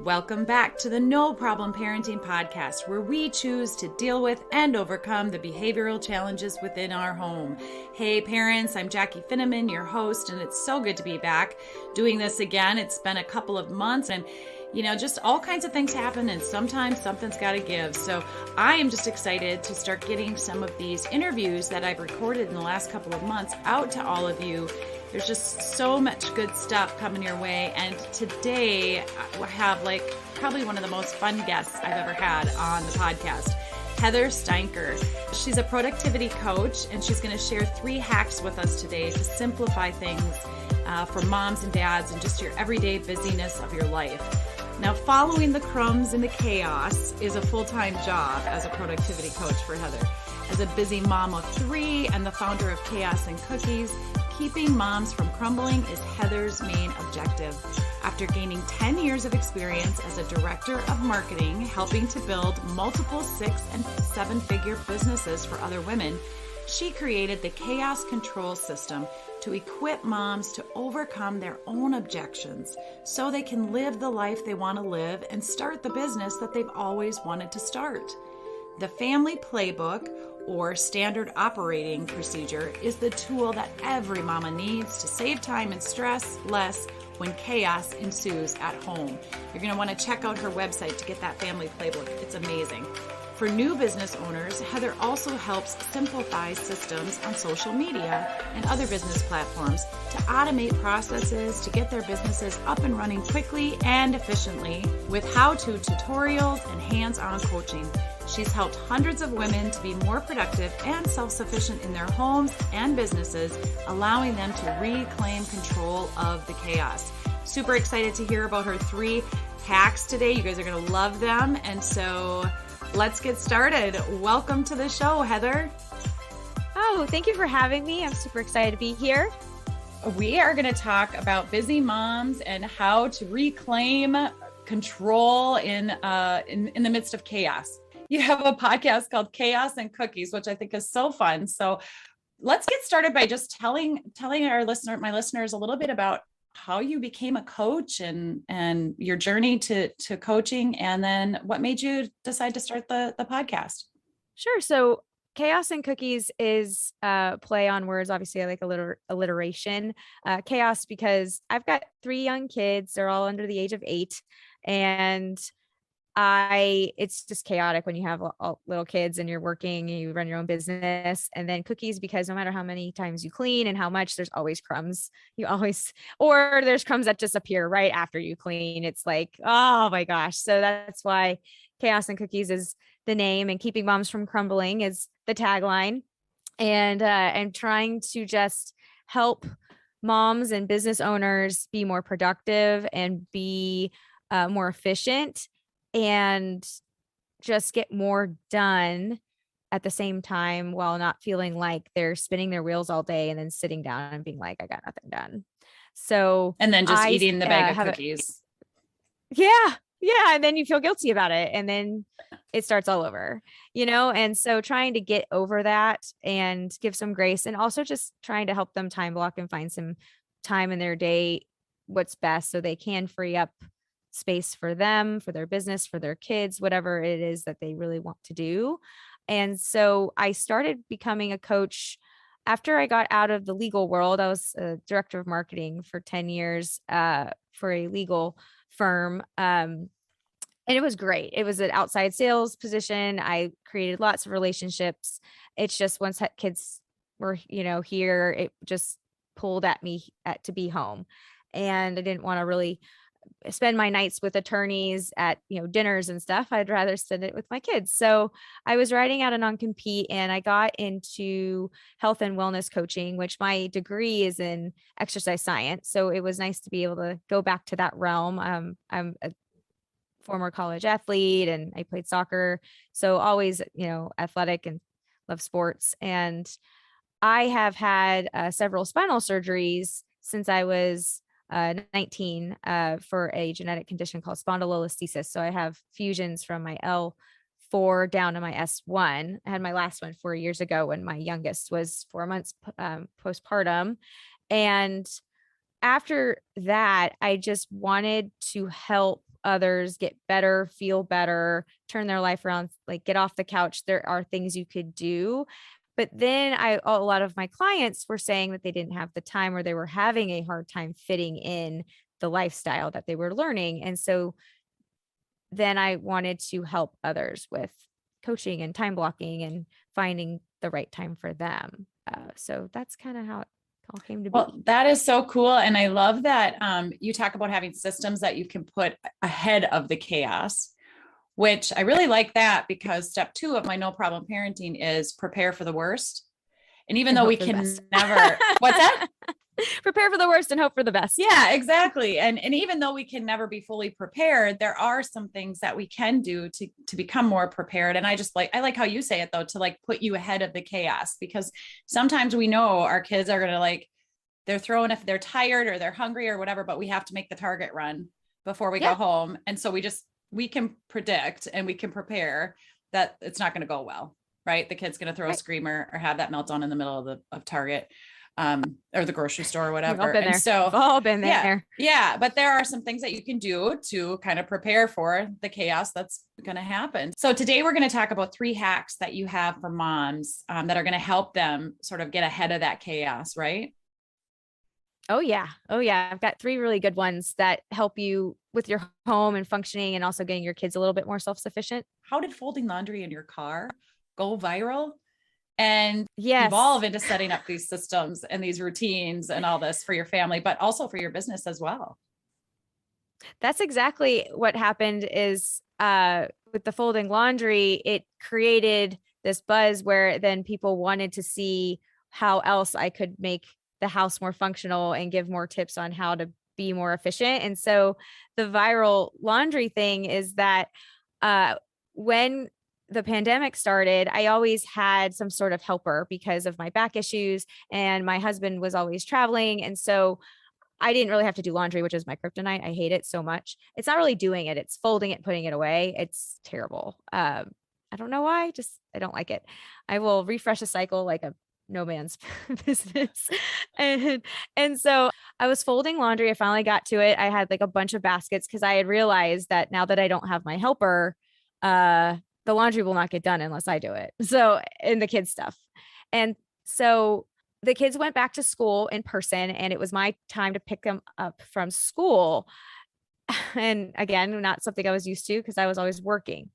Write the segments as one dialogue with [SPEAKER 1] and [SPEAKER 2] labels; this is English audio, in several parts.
[SPEAKER 1] Welcome back to the No Problem Parenting Podcast, where we choose to deal with and overcome the behavioral challenges within our home. Hey parents, I'm Jackie Finneman, your host, and it's so good to be back doing this again. It's been a couple of months and just all kinds of things happen, and sometimes something's got to give. So I am just excited to start getting some of these interviews that I've recorded in the last couple of months out to all of you. There's just so much good stuff coming your way. And today I have probably one of the most fun guests I've ever had on the podcast, Heather Steinker. She's a productivity coach, and she's going to share 3 hacks with us today to simplify things for moms and dads and just your everyday busyness of your life. Now, following the crumbs and the chaos is a full-time job as a productivity coach for Heather. As a busy mom of 3 and the founder of Chaos and Cookies, keeping moms from crumbling is Heather's main objective. After gaining 10 years of experience as a director of marketing, helping to build multiple 6- and 7-figure businesses for other women, she created the Chaos Control System to equip moms to overcome their own objections so they can live the life they want to live and start the business that they've always wanted to start. The Family Playbook, or Standard Operating Procedure, is the tool that every mama needs to save time and stress less when chaos ensues at home. You're going to want to check out her website to get that Family Playbook. It's amazing. For new business owners, Heather also helps simplify systems on social media and other business platforms to automate processes to get their businesses up and running quickly and efficiently with how-to tutorials and hands-on coaching. She's helped hundreds of women to be more productive and self-sufficient in their homes and businesses, allowing them to reclaim control of the chaos. Super excited to hear about her 3 hacks today. You guys are going to love them. And so let's get started. Welcome to the show, Heather.
[SPEAKER 2] Oh, thank you for having me. I'm super excited to be here.
[SPEAKER 1] We are going to talk about busy moms and how to reclaim control in the midst of chaos. You have a podcast called Chaos and Cookies, which I think is so fun. So let's get started by just telling my listeners a little bit about how you became a coach and your journey to coaching, and then what made you decide to start the podcast.
[SPEAKER 2] Sure. So Chaos and Cookies is play on words. Obviously, I like a little alliteration. Chaos because I've got 3 young kids. They're all under the age of 8, and it's just chaotic when you have all little kids and you're working and you run your own business. And then cookies, because no matter how many times you clean and how much, there's always crumbs. Or there's crumbs that just appear right after you clean. It's like, oh my gosh. So that's why Chaos and Cookies is the name, and keeping moms from crumbling is the tagline. And I'm trying to just help moms and business owners be more productive and be more efficient, and just get more done at the same time while not feeling like they're spinning their wheels all day and then sitting down and being like, I got nothing done. So,
[SPEAKER 1] and then just eating the bag of cookies.
[SPEAKER 2] Yeah. And then you feel guilty about it, and then it starts all over, and so trying to get over that and give some grace, and also just trying to help them time block and find some time in their day, what's best, so they can free up space for them, for their business, for their kids, whatever it is that they really want to do. And so I started becoming a coach after I got out of the legal world. I was a director of marketing for 10 years for a legal firm. And it was great. It was an outside sales position. I created lots of relationships. It's just once kids were, here, it just pulled at me to be home. And I didn't want to really spend my nights with attorneys at, dinners and stuff. I'd rather spend it with my kids. So I was writing out a non-compete, and I got into health and wellness coaching, which my degree is in exercise science. So it was nice to be able to go back to that realm. I'm a former college athlete, and I played soccer. So always, athletic and love sports. And I have had several spinal surgeries since I was 19 for a genetic condition called spondylolisthesis. So I have fusions from my L4 down to my S1. I had my last one 4 years ago when my youngest was 4 months postpartum. And after that, I just wanted to help others get better, feel better, turn their life around, like get off the couch. There are things you could do. But then a lot of my clients were saying that they didn't have the time, or they were having a hard time fitting in the lifestyle that they were learning. And so then I wanted to help others with coaching and time blocking and finding the right time for them. So that's kind of how it all came to be.
[SPEAKER 1] Well, that is so cool. And I love that you talk about having systems that you can put ahead of the chaos, which I really like that, because step 2 of my no problem parenting is prepare for the worst. And even though we can never, what's that?
[SPEAKER 2] Prepare for the worst and hope for the best.
[SPEAKER 1] Yeah, exactly. And even though we can never be fully prepared, there are some things that we can do to become more prepared. And I like how you say it though, to like put you ahead of the chaos, because sometimes we know our kids are going to like, they're throwing, if they're tired or they're hungry or whatever, but we have to make the target run before we go home. And so we can predict and we can prepare that it's not going to go well, right? The kid's going to throw a screamer or have that meltdown in the middle of Target. Or the grocery store or whatever.
[SPEAKER 2] And
[SPEAKER 1] so
[SPEAKER 2] we've all been there.
[SPEAKER 1] Yeah. But there are some things that you can do to kind of prepare for the chaos that's going to happen. So today we're going to talk about 3 hacks that you have for moms that are going to help them sort of get ahead of that chaos, right?
[SPEAKER 2] Oh yeah. I've got 3 really good ones that help you with your home and functioning, and also getting your kids a little bit more self-sufficient.
[SPEAKER 1] How did folding laundry in your car go viral and
[SPEAKER 2] yes,
[SPEAKER 1] evolve into setting up these systems and these routines and all this for your family, but also for your business as well?
[SPEAKER 2] That's exactly what happened is with the folding laundry, it created this buzz where then people wanted to see how else I could make the house more functional and give more tips on how to be more efficient. And so the viral laundry thing is that when the pandemic started, I always had some sort of helper because of my back issues, and my husband was always traveling. And so I didn't really have to do laundry, which is my kryptonite. I hate it so much. It's not really doing it. It's folding it, putting it away. It's terrible. I don't know why, I don't like it. I will refresh a cycle like a no man's business. And so I was folding laundry. I finally got to it. I had like a bunch of baskets because I had realized that now that I don't have my helper, the laundry will not get done unless I do it. So, in the kids stuff. And so the kids went back to school in person, and it was my time to pick them up from school. And again, not something I was used to because I was always working.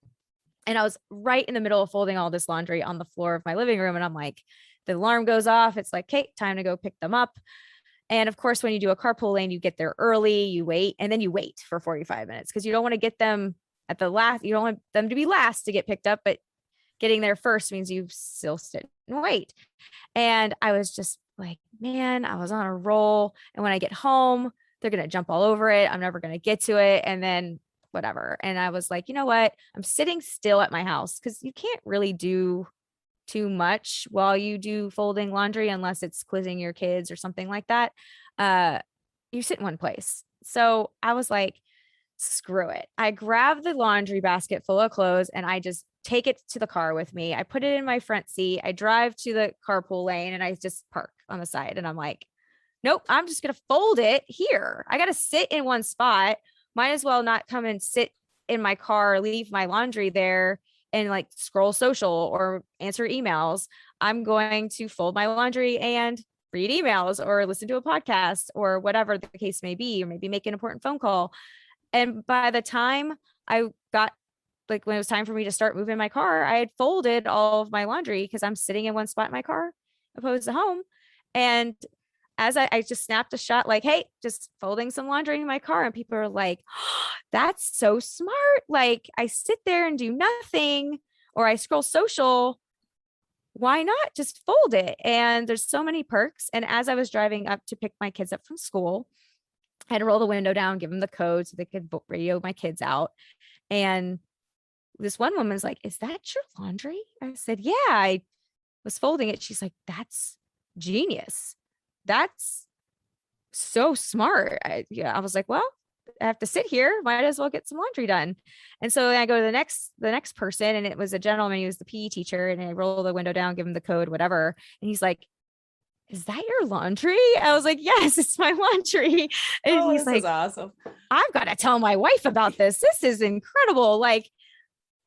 [SPEAKER 2] And I was right in the middle of folding all this laundry on the floor of my living room. And I'm like, the alarm goes off. It's like, okay, time to go pick them up. And of course, when you do a carpool lane, you get there early, you wait, and then you wait for 45 minutes because you don't want to get them at the last. You don't want them to be last to get picked up, but getting there first means you still sit and wait. And I was just like, man, I was on a roll. And when I get home, they're going to jump all over it. I'm never going to get to it. And then whatever. And I was like, you know what? I'm sitting still at my house because you can't really do too much while you do folding laundry unless it's quizzing your kids or something like that. You sit in one place. So I was like, screw it. I grab the laundry basket full of clothes and I just take it to the car with me. I put it in my front seat. I drive to the carpool lane and I just park on the side. And I'm like, nope, I'm just going to fold it here. I got to sit in one spot. Might as well not come and sit in my car, leave my laundry there and like scroll social or answer emails. I'm going to fold my laundry and read emails or listen to a podcast or whatever the case may be, or maybe make an important phone call. And by the time I got, like when it was time for me to start moving my car, I had folded all of my laundry because I'm sitting in one spot in my car opposed to home. And as I just snapped a shot like, hey, just folding some laundry in my car. And people are like, oh, that's so smart. Like I sit there and do nothing or I scroll social. Why not just fold it? And there's so many perks. And as I was driving up to pick my kids up from school, I had to roll the window down, give them the code so they could radio my kids out. And this one woman's like, is that your laundry? I said, yeah, I was folding it. She's like, that's genius. That's so smart. I was like, well, I have to sit here. Might as well get some laundry done. And so I go to the next person, and it was a gentleman. He was the PE teacher, and I roll the window down, give him the code, whatever. And he's like, is that your laundry? I was like, yes, it's my laundry. And he's like,
[SPEAKER 1] this is awesome.
[SPEAKER 2] I've got to tell my wife about this. This is incredible. Like,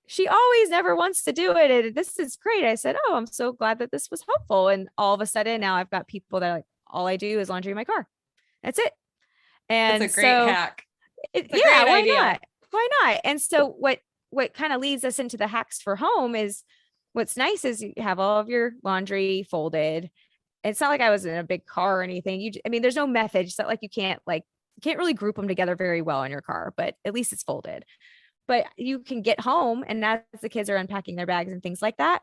[SPEAKER 2] she always never wants to do it. And this is great. I said, oh, I'm so glad that this was helpful. And all of a sudden now I've got people that are like, all I do is laundry in my car. That's it. And
[SPEAKER 1] it's a great hack.
[SPEAKER 2] Yeah, why not? Why not? And so what kind of leads us into the hacks for home is, what's nice is you have all of your laundry folded. It's not like I was in a big car or anything. I mean, there's no method. It's not like you can't really group them together very well in your car, but at least it's folded. But you can get home, and as the kids are unpacking their bags and things like that,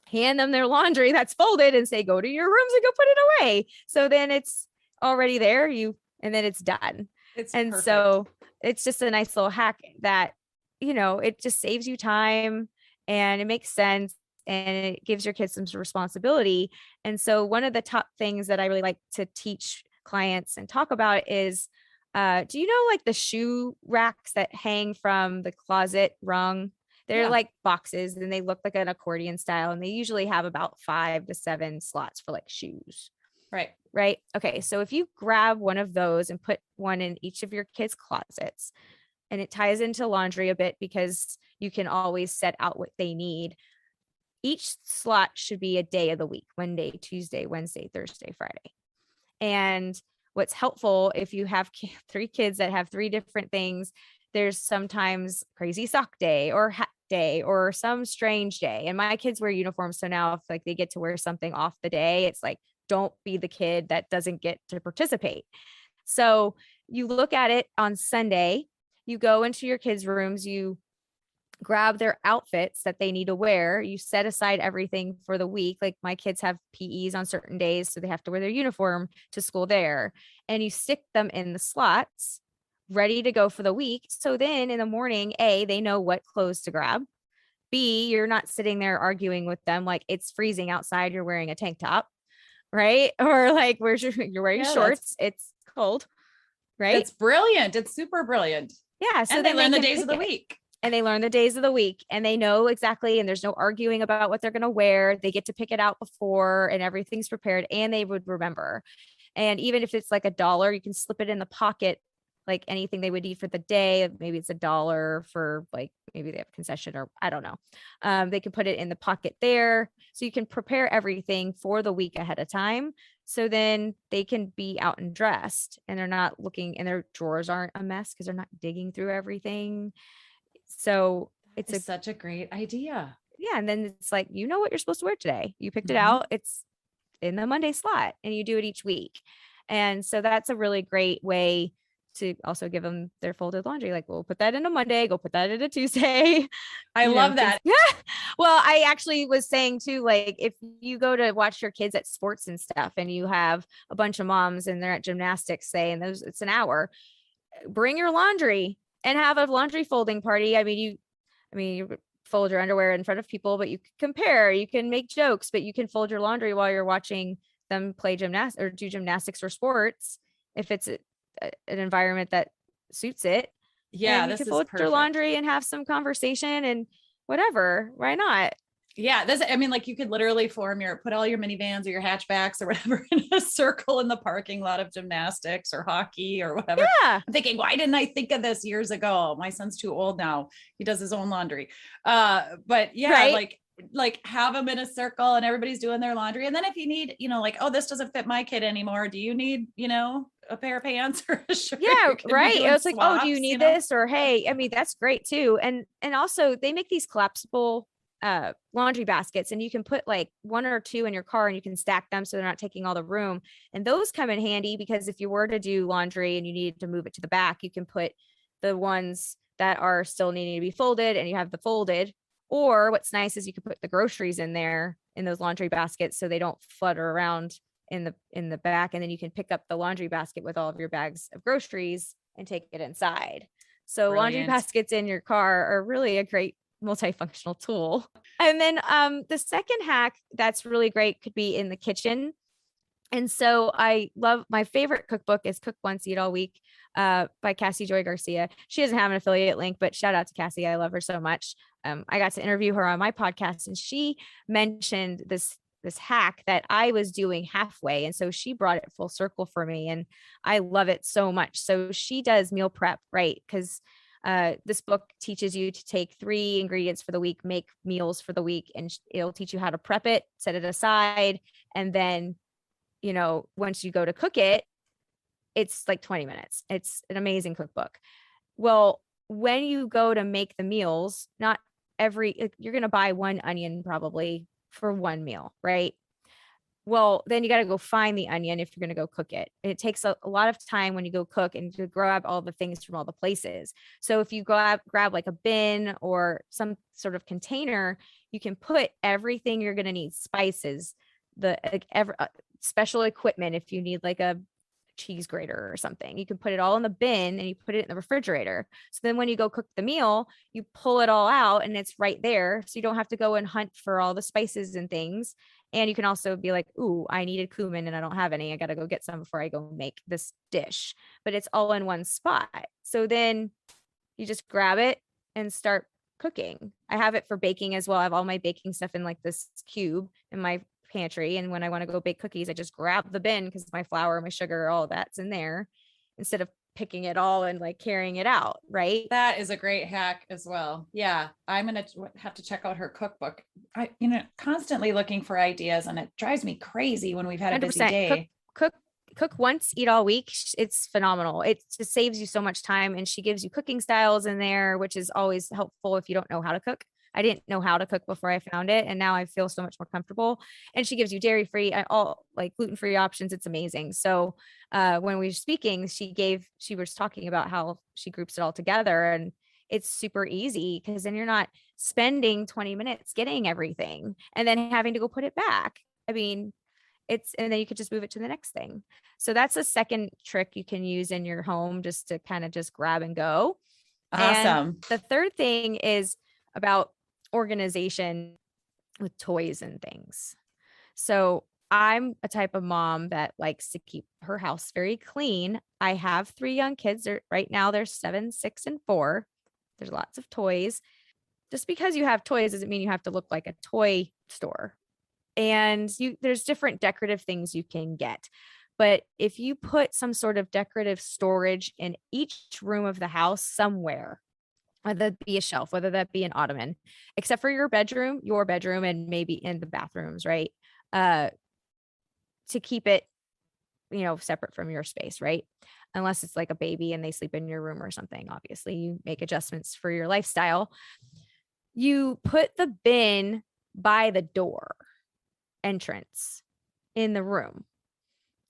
[SPEAKER 2] hand them their laundry that's folded and say, go to your rooms and go put it away. So then it's already there. And then it's done. And perfect. So it's just a nice little hack that, it just saves you time and it makes sense and it gives your kids some responsibility. And so one of the top things that I really like to teach clients and talk about is, do you know, like the shoe racks that hang from the closet rung? They're like boxes and they look like an accordion style. And they usually have about 5 to 7 slots for like shoes. Right. Okay. So if you grab one of those and put one in each of your kids' closets, and it ties into laundry a bit because you can always set out what they need. Each slot should be a day of the week: Monday, Tuesday, Wednesday, Thursday, Friday. And what's helpful, if you have 3 kids that have 3 different things, there's sometimes crazy sock day or hat day or some strange day. And my kids wear uniforms. So now if like they get to wear something off the day, it's like, don't be the kid that doesn't get to participate. So you look at it on Sunday, you go into your kids' rooms, you grab their outfits that they need to wear. You set aside everything for the week. Like my kids have PEs on certain days, so they have to wear their uniform to school there. And you stick them in the slots ready to go for the week. So then in the morning, A, they know what clothes to grab. B, you're not sitting there arguing with them like it's freezing outside, you're wearing a tank top. Right. Or like, you're wearing shorts. It's cold. Right.
[SPEAKER 1] It's brilliant. It's super brilliant.
[SPEAKER 2] Yeah. So
[SPEAKER 1] and they learn the days of the week.
[SPEAKER 2] And they learn the days of the week and they know exactly. And there's no arguing about what they're going to wear. They get to pick it out before and everything's prepared and they would remember. And even if it's like $1, you can slip it in the pocket, like anything they would need for the day. Maybe it's $1 for like, maybe they have a concession or I don't know. They can put it in the pocket there. So you can prepare everything for the week ahead of time. So then they can be out and dressed and they're not looking and their drawers aren't a mess because they're not digging through everything. So it's
[SPEAKER 1] such a great idea.
[SPEAKER 2] Yeah. And then it's like, you know what you're supposed to wear today. You picked it out. It's in the Monday slot and you do it each week. And so that's a really great way to also give them their folded laundry. Like, we'll put that in a Monday, go put that in a Tuesday.
[SPEAKER 1] I love that.
[SPEAKER 2] Yeah. Well, I actually was saying too, like if you go to watch your kids at sports and stuff and you have a bunch of moms and they're at gymnastics, say, and it's an hour, bring your laundry and have a laundry folding party. I mean, you fold your underwear in front of people, but you can compare, you can make jokes, but you can fold your laundry while you're watching them play gymnastics or do gymnastics or sports. If it's an environment that suits it.
[SPEAKER 1] Yeah.
[SPEAKER 2] You can fold your laundry and have some conversation and whatever. Why not?
[SPEAKER 1] Yeah. Like you could literally put all your minivans or your hatchbacks or whatever in a circle in the parking lot of gymnastics or hockey or whatever.
[SPEAKER 2] Yeah.
[SPEAKER 1] I'm thinking, why didn't I think of this years ago? My son's too old now. He does his own laundry. But yeah, right? like have them in a circle and everybody's doing their laundry. And then if you need, like, oh, this doesn't fit my kid anymore. Do you need, a pair of pants or a shirt?
[SPEAKER 2] Yeah. Right. It was like, oh, do you need this? Or, hey, I mean, that's great too. And also they make these collapsible laundry baskets and you can put like 1 or 2 in your car and you can stack them so they're not taking all the room. And those come in handy because if you were to do laundry and you needed to move it to the back, you can put the ones that are still needing to be folded and you have the folded. Or what's nice is you can put the groceries in there in those laundry baskets so they don't flutter around in the back. And then you can pick up the laundry basket with all of your bags of groceries and take it inside. So brilliant. Laundry baskets in your car are really a great multifunctional tool. And then the second hack that's really great could be in the kitchen. And so I love, my favorite cookbook is Cook Once, Eat All Week by Cassie Joy Garcia. She doesn't have an affiliate link, but shout out to Cassie. I love her so much. I got to interview her on my podcast and she mentioned this this hack that I was doing halfway. And so she brought it full circle for me. And I love it so much. So she does meal prep, right? Because this book teaches you to take 3 ingredients for the week, make meals for the week, and it'll teach you how to prep it, set it aside. And then, once you go to cook it, it's like 20 minutes. It's an amazing cookbook. Well, when you go to make the meals, not you're going to buy 1 onion probably for 1 meal, right? Well, then you got to go find the onion if you're going to go cook it. It takes a lot of time when you go cook and to grab all the things from all the places. So if you grab like a bin or some sort of container, you can put everything you're going to need, spices, special equipment. If you need like a cheese grater or something, you can put it all in the bin and you put it in the refrigerator. So then when you go cook the meal, you pull it all out and it's right there. So you don't have to go and hunt for all the spices and things. And you can also be like, ooh, I needed cumin and I don't have any. I got to go get some before I go make this dish, but it's all in one spot. So then you just grab it and start cooking. I have it for baking as well. I have all my baking stuff in like this cube in my pantry. And when I want to go bake cookies, I just grab the bin because my flour, my sugar, all that's in there instead of picking it all and like carrying it out. Right.
[SPEAKER 1] That is a great hack as well. Yeah. I'm going to have to check out her cookbook. Constantly looking for ideas, and it drives me crazy when we've had a busy day.
[SPEAKER 2] Cook once, eat all week. It's phenomenal. It just saves you so much time. And she gives you cooking styles in there, which is always helpful if you don't know how to cook. I didn't know how to cook before I found it. And now I feel so much more comfortable. And she gives you dairy-free, all like gluten-free options. It's amazing. So when we were speaking, she was talking about how she groups it all together, and it's super easy because then you're not spending 20 minutes getting everything and then having to go put it back. I mean, and then you could just move it to the next thing. So that's a second trick you can use in your home just to kind of just grab and go.
[SPEAKER 1] Awesome.
[SPEAKER 2] And the third thing is about organization with toys and things. So I'm a type of mom that likes to keep her house very clean. I have 3 young kids. Right now they're 7, 6, and 4. There's lots of toys. Just because you have toys doesn't mean you have to look like a toy store. And there's different decorative things you can get. But if you put some sort of decorative storage in each room of the house somewhere, whether that be a shelf, whether that be an ottoman, except for your bedroom, and maybe in the bathrooms, right? To keep it, separate from your space, right? Unless it's like a baby and they sleep in your room or something. Obviously, you make adjustments for your lifestyle. You put the bin by the door entrance in the room.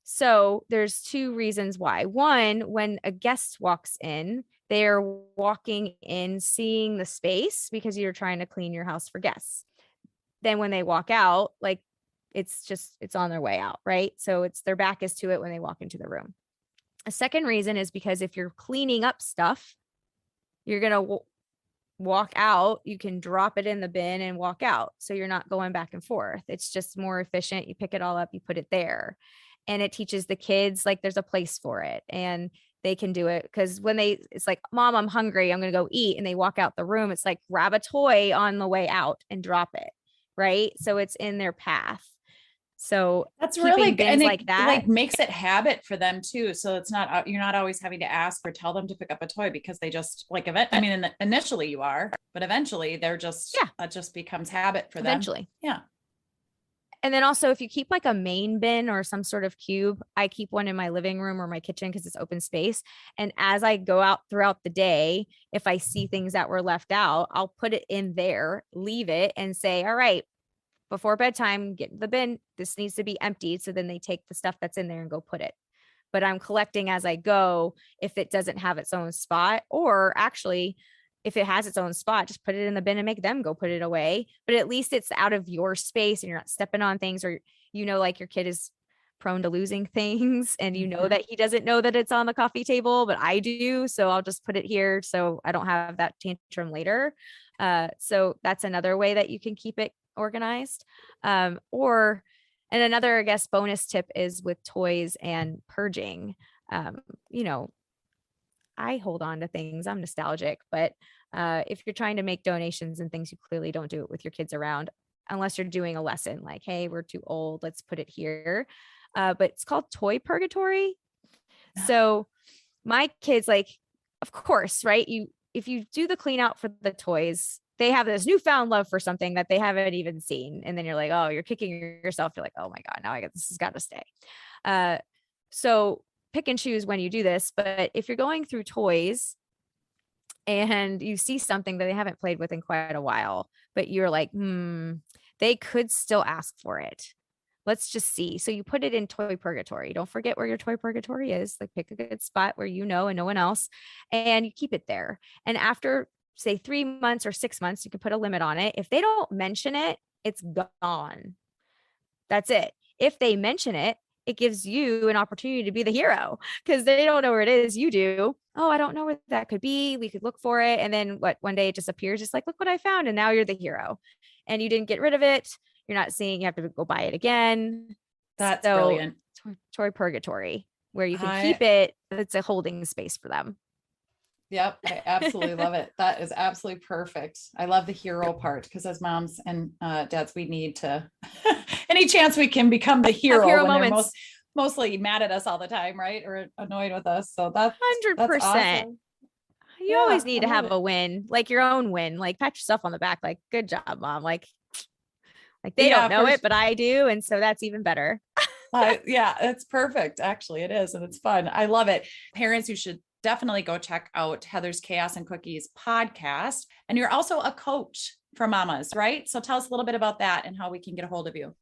[SPEAKER 2] So there's 2 reasons why. One, when a guest walks in, they're walking in, seeing the space because you're trying to clean your house for guests. Then when they walk out, like it's on their way out, right? So their back is to it when they walk into the room. A second reason is because if you're cleaning up stuff, you're going to walk out, you can drop it in the bin and walk out. So you're not going back and forth. It's just more efficient. You pick it all up, you put it there. And it teaches the kids like there's a place for it and they can do it. Because it's like, Mom, I'm hungry, I'm going to go eat. And they walk out the room. It's like, grab a toy on the way out and drop it. Right. So it's in their path. So
[SPEAKER 1] that's really good. And
[SPEAKER 2] like that
[SPEAKER 1] like makes it habit for them too. So it's not, you're not always having to ask or tell them to pick up a toy because they just like initially you are, but eventually they're just, it just becomes habit for them.
[SPEAKER 2] Eventually.
[SPEAKER 1] Yeah.
[SPEAKER 2] And then also if you keep like a main bin or some sort of cube, I keep one in my living room or my kitchen because it's open space. And as I go out throughout the day, if I see things that were left out, I'll put it in there, leave it and say, all right, before bedtime, get the bin. This needs to be emptied. So then they take the stuff that's in there and go put it. But I'm collecting as I go if it doesn't have its own spot, or actually if it has its own spot, just put it in the bin and make them go put it away. But at least it's out of your space and you're not stepping on things, or, like your kid is prone to losing things and that he doesn't know that it's on the coffee table, but I do. So I'll just put it here so I don't have that tantrum later. So that's another way that you can keep it organized. And another, I guess, bonus tip is with toys and purging. I hold on to things. I'm nostalgic, but if you're trying to make donations and things, you clearly don't do it with your kids around. unless you're doing a lesson like, hey, we're too old, let's put it here. But it's called toy purgatory. So my kids, like, of course, right? If you do the clean out for the toys, they have this newfound love for something that they haven't even seen. And then you're like, oh, you're kicking yourself. You're like, oh my God, now this has got to stay. So pick and choose when you do this. But if you're going through toys and you see something that they haven't played with in quite a while, but you're like, they could still ask for it. Let's just see. So you put it in toy purgatory. Don't forget where your toy purgatory is. Like, pick a good spot where you know and no one else, and you keep it there. And after, say, 3 months or 6 months, you can put a limit on it. If they don't mention it, it's gone. That's it. If they mention it, it gives you an opportunity to be the hero, because they don't know where it is. You do. Oh, I don't know where that could be. We could look for it. And then one day it just appears. It's like, look what I found. And now you're the hero, and you didn't get rid of it. You're not seeing, you have to go buy it again.
[SPEAKER 1] That's brilliant.
[SPEAKER 2] Toy purgatory, where you can keep it. It's a holding space for them.
[SPEAKER 1] Yep. I absolutely love it. That is absolutely perfect. I love the hero part, because as moms and dads, we need to, any chance we can become the hero when moments. They're mostly mad at us all the time, right? Or annoyed with us. So that's
[SPEAKER 2] 100%.
[SPEAKER 1] Awesome.
[SPEAKER 2] You always need to have a win, like your own win, like pat yourself on the back, like, good job, mom. Like they don't know it, but I do. And so that's even better.
[SPEAKER 1] Yeah, it's perfect. Actually, it is. And it's fun. I love it. Parents, you should definitely go check out Heather's Chaos and Cookies podcast. And you're also a coach for mamas, right? So tell us a little bit about that and how we can get a hold of you.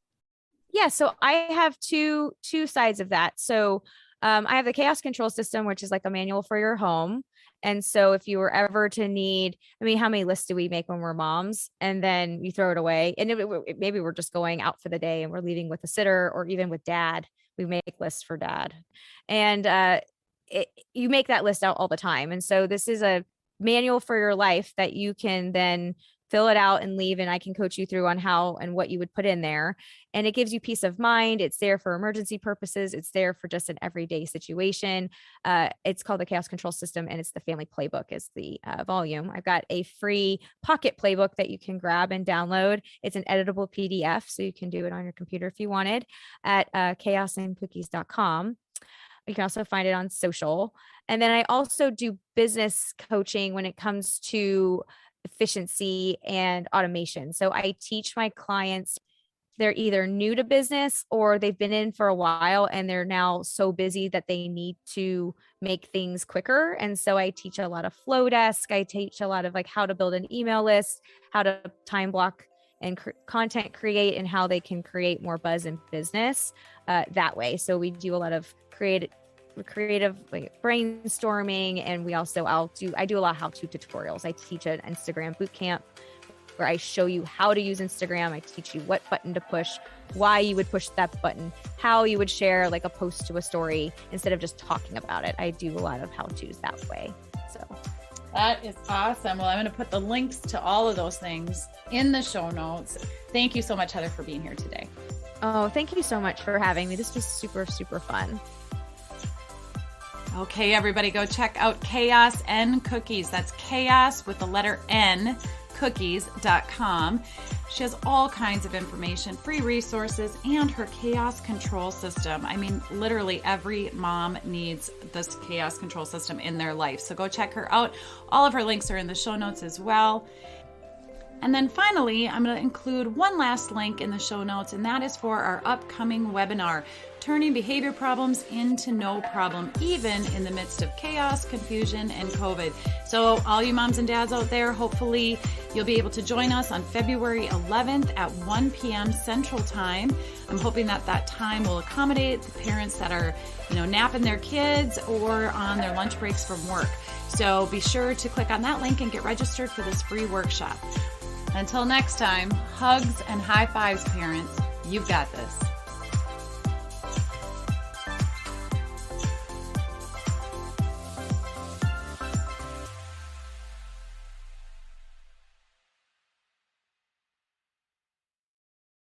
[SPEAKER 2] Yeah. So I have two sides of that. So I have the Chaos Control System, which is like a manual for your home. And so if you were ever to need, I mean, how many lists do we make when we're moms, and then you throw it away? And maybe we're just going out for the day and we're leaving with a sitter, or even with dad, we make lists for dad. And you make that list out all the time. And so this is a manual for your life that you can then fill it out and leave. And I can coach you through on how and what you would put in there. And it gives you peace of mind. It's there for emergency purposes. It's there for just an everyday situation. It's called the Chaos Control System, and it's the family playbook is the volume. I've got a free pocket playbook that you can grab and download. It's an editable PDF, so you can do it on your computer if you wanted, at chaosandcookies.com. You can also find it on social. And then I also do business coaching when it comes to efficiency and automation. So I teach my clients, they're either new to business or they've been in for a while and they're now so busy that they need to make things quicker. And so I teach a lot of flow desk. I teach a lot of like how to build an email list, how to time block and content create, and how they can create more buzz in business that way. So we do a lot of creative like brainstorming, and I do a lot of how-to tutorials. I teach an Instagram boot camp where I show you how to use Instagram. I teach you what button to push, why you would push that button, how you would share like a post to a story instead of just talking about it. I do a lot of how-tos that way. So
[SPEAKER 1] that is awesome. Well, I'm going to put the links to all of those things in the show notes. Thank you so much, Heather, for being here today.
[SPEAKER 2] Oh, thank you so much for having me. This was super, super fun.
[SPEAKER 1] Okay, everybody, go check out Chaos and Cookies. That's chaos with the letter N, cookies.com. She has all kinds of information, free resources, and her chaos control system. I mean, literally every mom needs this chaos control system in their life. So go check her out. All of her links are in the show notes as well. And then finally, I'm going to include one last link in the show notes, and that is for our upcoming webinar, Turning Behavior Problems into No Problem, even in the midst of chaos, confusion, and COVID. So all you moms and dads out there, hopefully you'll be able to join us on February 11th at 1 p.m. Central Time. I'm hoping that time will accommodate the parents that are, napping their kids or on their lunch breaks from work. So be sure to click on that link and get registered for this free workshop. Until next time, hugs and high fives, parents. You've got this.